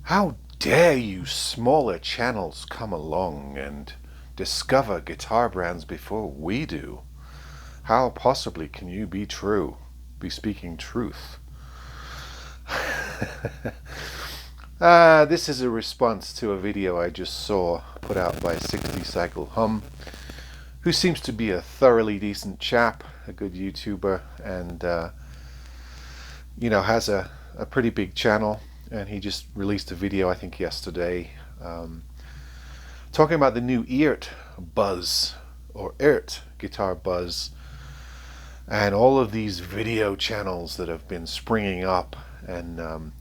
How dare you smaller channels come along and discover guitar brands before we do? How possibly can you be speaking truth? This is a response to a video I just saw put out by 60 Cycle Hum, who seems to be a thoroughly decent chap, a good YouTuber, and has a pretty big channel. And he just released a video, I think yesterday, talking about the new EART buzz, or EART guitar buzz, and all of these video channels that have been springing up and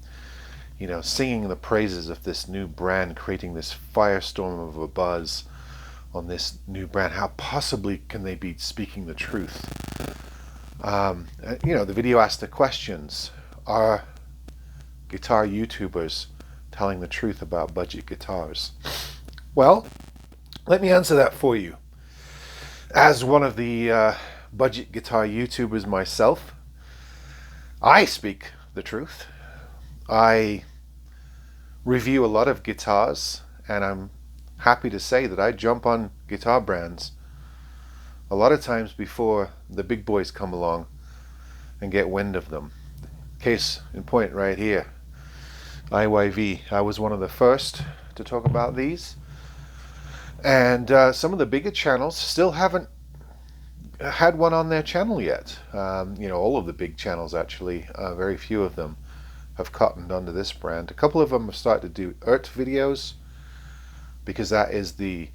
singing the praises of this new brand, creating this firestorm of a buzz on this new brand. How possibly can they be speaking the truth? The video asked the questions: are guitar YouTubers telling the truth about budget guitars? Well, let me answer that for you. As one of the budget guitar YouTubers myself, I speak the truth. I review a lot of guitars, and I'm happy to say that I jump on guitar brands a lot of times before the big boys come along and get wind of them. Case in point right here, IYV. I was one of the first to talk about these, and some of the bigger channels still haven't had one on their channel yet. All of the big channels actually, very few of them have cottoned onto this brand. A couple of them have started to do EART videos because that is the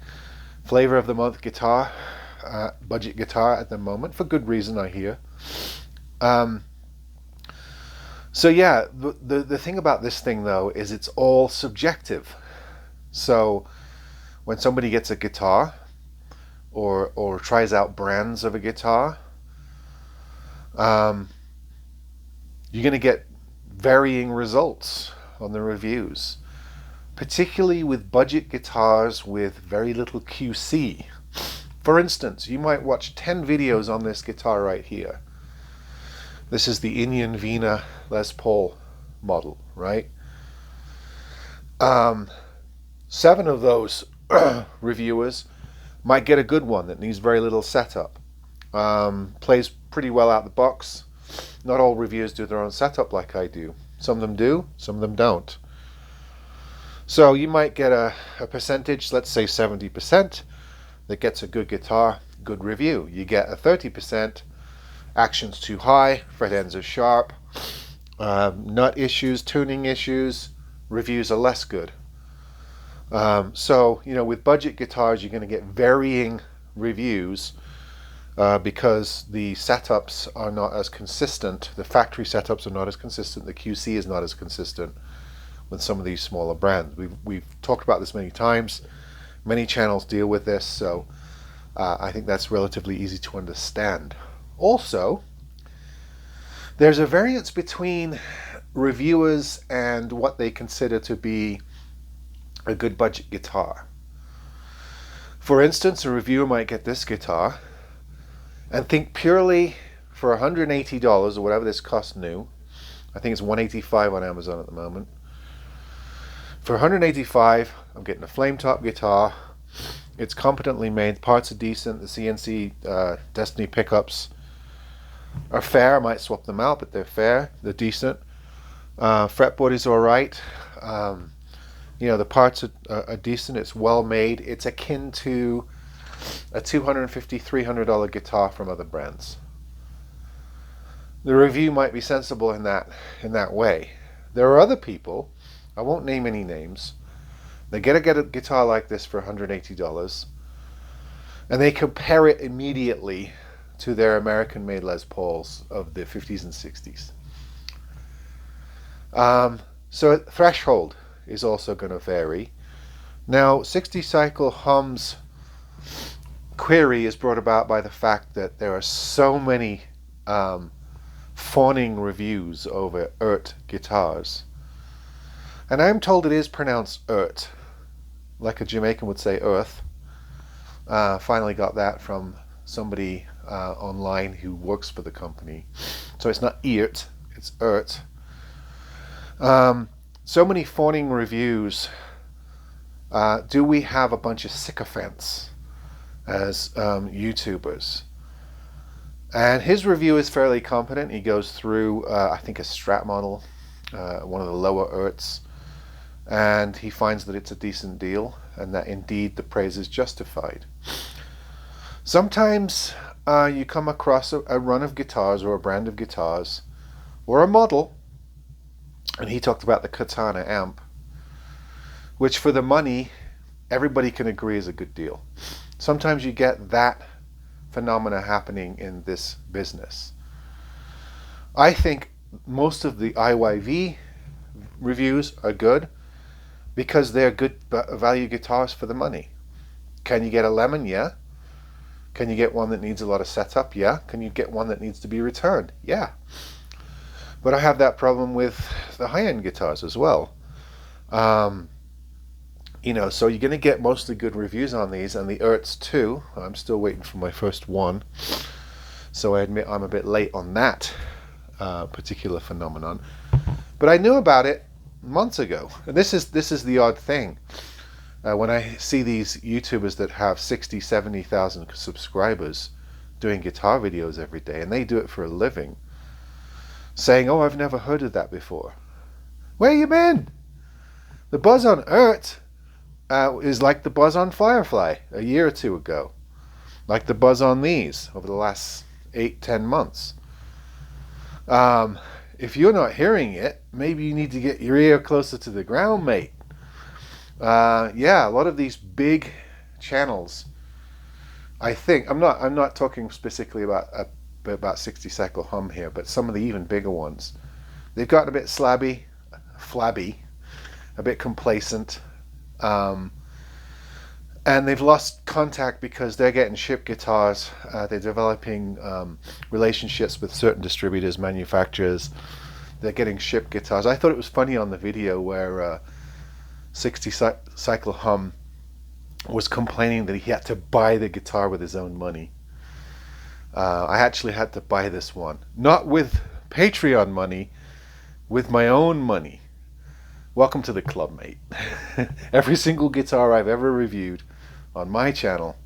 flavor of the month guitar, budget guitar at the moment, for good reason, I hear. So yeah, the thing about this thing though is it's all subjective. So when somebody gets a guitar or tries out brands of a guitar, you're going to get varying results on the reviews, particularly with budget guitars with very little QC. For instance, you might watch 10 videos on this guitar right here. This is the Indian Vina Les Paul model, right? 7 of those reviewers might get a good one that needs very little setup. Plays pretty well out the box. Not all reviewers do their own setup like I do. Some of them do, some of them don't. So you might get a percentage, let's say 70%, that gets a good guitar, good review. You get a 30%, action's too high, fret ends are sharp, nut issues, tuning issues, reviews are less good. With budget guitars, you're going to get varying reviews because the setups are not as consistent. The factory setups are not as consistent. The QC is not as consistent with some of these smaller brands. We've talked about this many times. Many channels deal with this, so I think that's relatively easy to understand. Also, there's a variance between reviewers and what they consider to be a good budget guitar. For instance, a reviewer might get this guitar and think purely for $180 or whatever this costs new. I think it's $185 on Amazon at the moment. For $185, I'm getting a flame top guitar. It's competently made, parts are decent, the CNC Destiny pickups are fair. I might swap them out, but they're fair, they're decent. Fretboard is alright. The parts are decent, it's well made. It's akin to a $250, $300 guitar from other brands. The review might be sensible in that way. There are other people, I won't name any names, they get a guitar like this for $180 and they compare it immediately to their American-made Les Pauls of the 50s and 60s. So threshold is also going to fairy. Now, 60 Cycle Hum's query is brought about by the fact that there are so many fawning reviews over EART guitars. And I'm told it is pronounced EART, like a Jamaican would say earth. Finally got that from somebody online who works for the company. So it's not EART, it's EART. so many fawning reviews. Do we have a bunch of sycophants as YouTubers? And his review is fairly competent. He goes through, I think, a Strat model, one of the lower Erts, and he finds that it's a decent deal and that indeed the praise is justified. Sometimes you come across a run of guitars or a brand of guitars or a model, and he talked about the Katana amp, which for the money everybody can agree is a good deal. Sometimes you get that phenomena happening in this business. I think most of the IYV reviews are good because they're good value guitars for the money. Can you get a lemon? Yeah. Can you get one that needs a lot of setup? Yeah. Can you get one that needs to be returned? Yeah. But I have that problem with the high-end guitars as well. You know, so you're going to get mostly good reviews on these, and the Erts too. I'm still waiting for my first one, so I admit I'm a bit late on that particular phenomenon. But I knew about it months ago, and this is the odd thing. When I see these YouTubers that have 60, 70,000 subscribers doing guitar videos every day, and they do it for a living, saying, "Oh, I've never heard of that before." Where you been? The buzz on Ert is like the buzz on Firefly a year or two ago, like the buzz on these over the last 8-10 months. If you're not hearing it, maybe you need to get your ear closer to the ground, mate. Yeah, a lot of these big channels, I think, I'm not talking specifically about 60 Cycle Hum here, but some of the even bigger ones, they've gotten a bit flabby, a bit complacent, and they've lost contact because they're getting shipped guitars. They're developing relationships with certain distributors, manufacturers. They're getting shipped guitars. I thought it was funny on the video where 60 Cycle Hum was complaining that he had to buy the guitar with his own money. I actually had to buy this one, not with Patreon money, with my own money. Welcome to the club, mate. Every single guitar I've ever reviewed on my channel,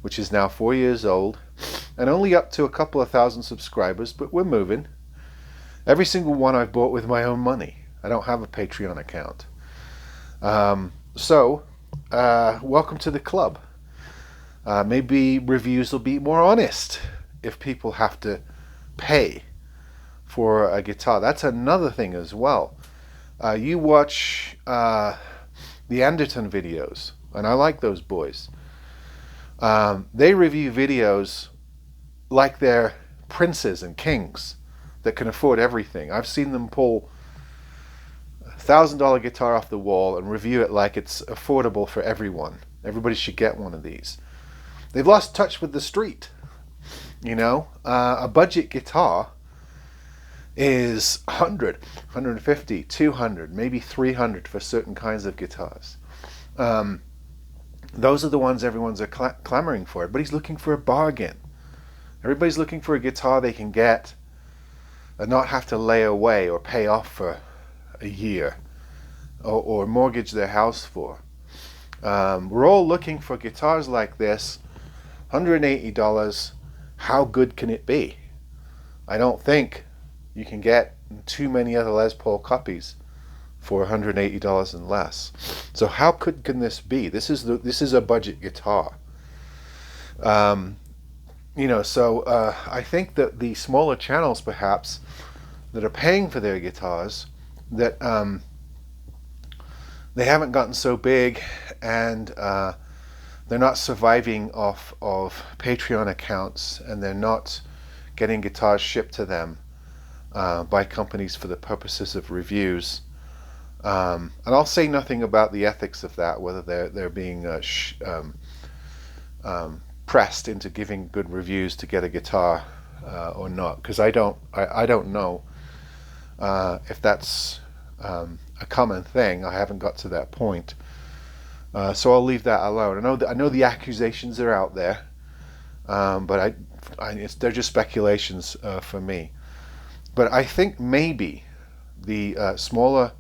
which is now 4 years old and only up to a couple of thousand subscribers, but we're moving. Every single one I've bought with my own money. I don't have a Patreon account. So welcome to the club. Maybe reviews will be more honest if people have to pay for a guitar. That's another thing as well. You watch the Anderton videos, and I like those boys. They review videos like they're princes and kings that can afford everything. I've seen them pull $1,000 guitar off the wall and review it like it's affordable for everyone. Everybody should get one of these. They've lost touch with the street. You know, a budget guitar is 100, 150, 200, maybe 300 for certain kinds of guitars. Those are the ones everyone's clamoring for. Everybody's looking for a bargain. Everybody's looking for a guitar they can get and not have to lay away or pay off for a year or mortgage their house for. We're all looking for guitars like this. $180. How good can it be? I don't think you can get too many other Les Paul copies for $180 and less. So how good can this be? This is a budget guitar. You know, so I think that the smaller channels perhaps that are paying for their guitars, that they haven't gotten so big, and they're not surviving off of Patreon accounts, and they're not getting guitars shipped to them by companies for the purposes of reviews. And I'll say nothing about the ethics of that, whether they're being pressed into giving good reviews to get a guitar or not, because I don't know if that's a common thing. I haven't got to that point, so I'll leave that alone. I know the accusations are out there, but they're just speculations for me. But I think maybe the smaller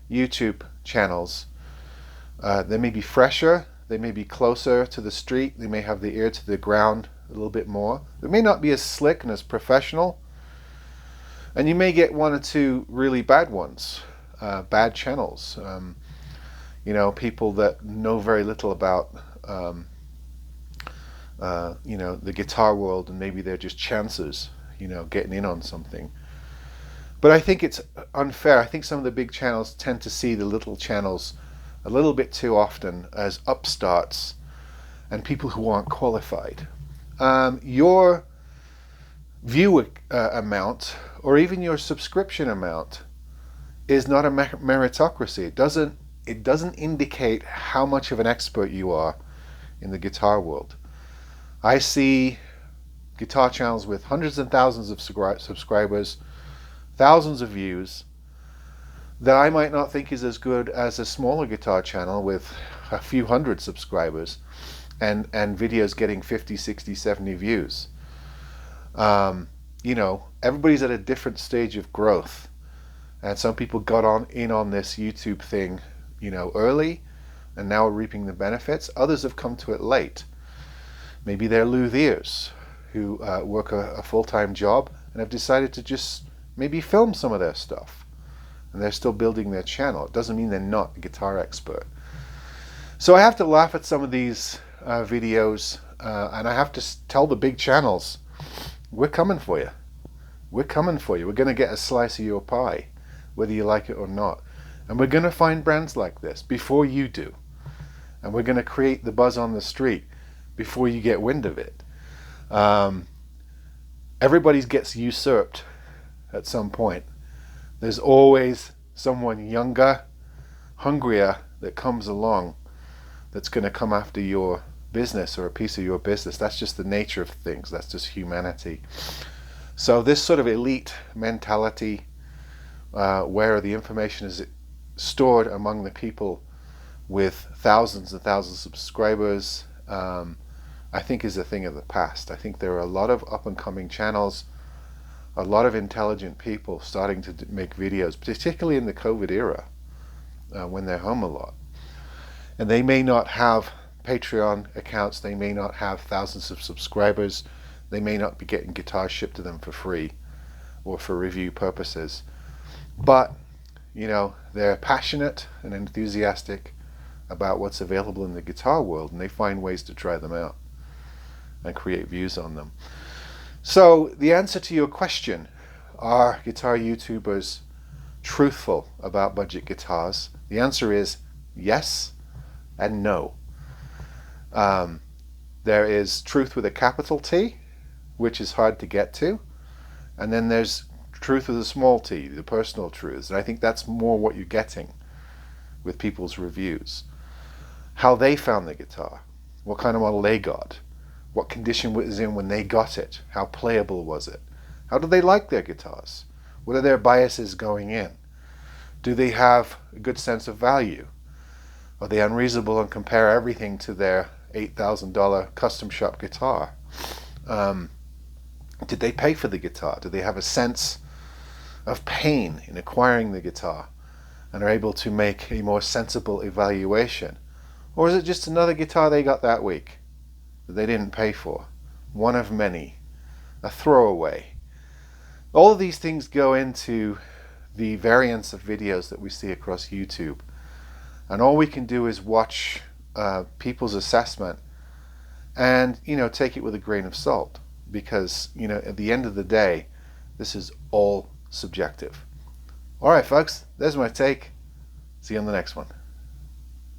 YouTube channels, they may be fresher, they may be closer to the street, they may have the ear to the ground a little bit more. They may not be as slick and as professional, and you may get one or two really bad ones, bad channels. You know, people that know very little about you know, the guitar world, and maybe they're just chancers, you know, getting in on something. But I think it's unfair. I think some of the big channels tend to see the little channels a little bit too often as upstarts and people who aren't qualified. Your view amount, or even your subscription amount, is not a meritocracy. It doesn't indicate how much of an expert you are in the guitar world. I see guitar channels with hundreds and thousands of subscribers, thousands of views, that I might not think is as good as a smaller guitar channel with a few hundred subscribers and videos getting 50, 60, 70 views. You know, everybody's at a different stage of growth, and some people got in on this YouTube thing, you know, early and now are reaping the benefits. Others have come to it late. Maybe they're luthiers who work a full-time job and have decided to just maybe film some of their stuff, and they're still building their channel. It doesn't mean they're not a guitar expert. So I have to laugh at some of these videos, and I have to tell the big channels, we're coming for you. We're coming for you. We're going to get a slice of your pie, whether you like it or not. And we're going to find brands like this before you do. And we're going to create the buzz on the street before you get wind of it. Everybody gets usurped at some point. There's always someone younger, hungrier that comes along that's going to come after your business or a piece of your business. That's just the nature of things. That's just humanity. So this sort of elite mentality, where the information is stored among the people with thousands and thousands of subscribers, I think is a thing of the past. I think there are a lot of up-and-coming channels, a lot of intelligent people starting to make videos, particularly in the COVID era, when they're home a lot. And they may not have Patreon accounts, they may not have thousands of subscribers, they may not be getting guitars shipped to them for free or for review purposes. But, you know, they're passionate and enthusiastic about what's available in the guitar world, and they find ways to try them out and create views on them. So the answer to your question, are guitar YouTubers truthful about budget guitars? The answer is yes and no. There is truth with a capital T, which is hard to get to, and then there's truth with a small t, the personal truths, and I think that's more what you're getting with people's reviews. How they found the guitar, what kind of model they got, what condition it was in when they got it, how playable was it, how do they like their guitars, what are their biases going in, do they have a good sense of value, are they unreasonable and compare everything to their $8,000 custom shop guitar, did they pay for the guitar, do they have a sense of pain in acquiring the guitar and are able to make a more sensible evaluation, or is it just another guitar they got that week that they didn't pay for, one of many, a throwaway. All of these things go into the variance of videos that we see across YouTube, and all we can do is watch people's assessment and, you know, take it with a grain of salt, because, you know, at the end of the day, this is all subjective. All right, folks, there's my take. See you on the next one.